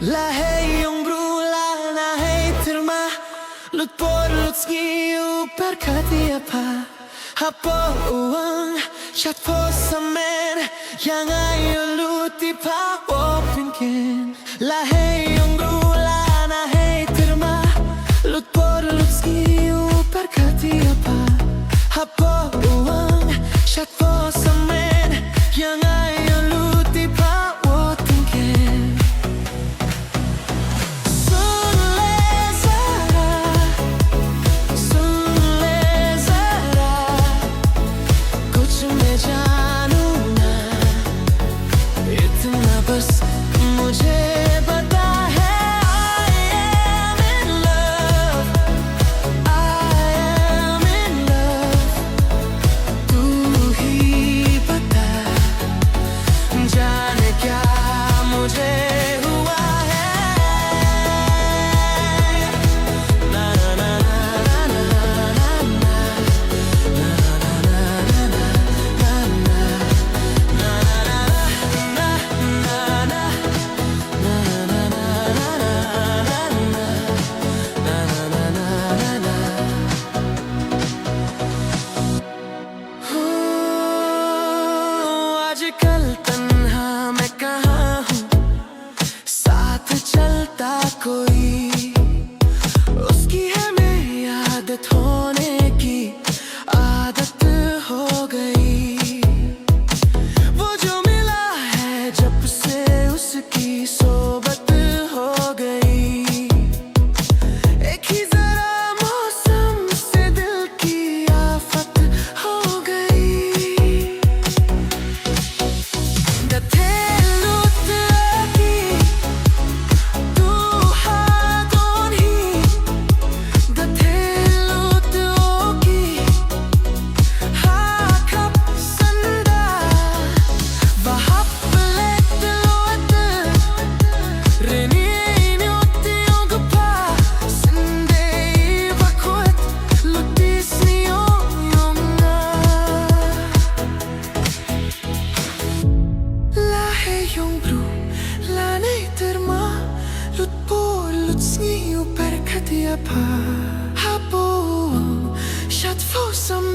Lahej jongbrola, lahej terma Lut por ludzki uperkatia pa Hapo uang chat po samen Yang ayo luti pa wopinkin Lahej jongbrola, lahej terma Lut por ludzki uperkatia pa Hapo uang chat po samen Yang ayo luti pa wopinkin बस मुझे बता है I am in love I am in love तू ही बता जाने क्या मुझे हुआ है ना ना ना ना ना ना आजकल तन्हा मैं कहाँ हूँ साथ चलता कोई उसकी है मेरी आदत होने की आदत हो गई वो जो मिला है जब से उसकी सोबत हो गई एक ही जरा मौसम से दिल की आफत हो गई Hapo, shut for some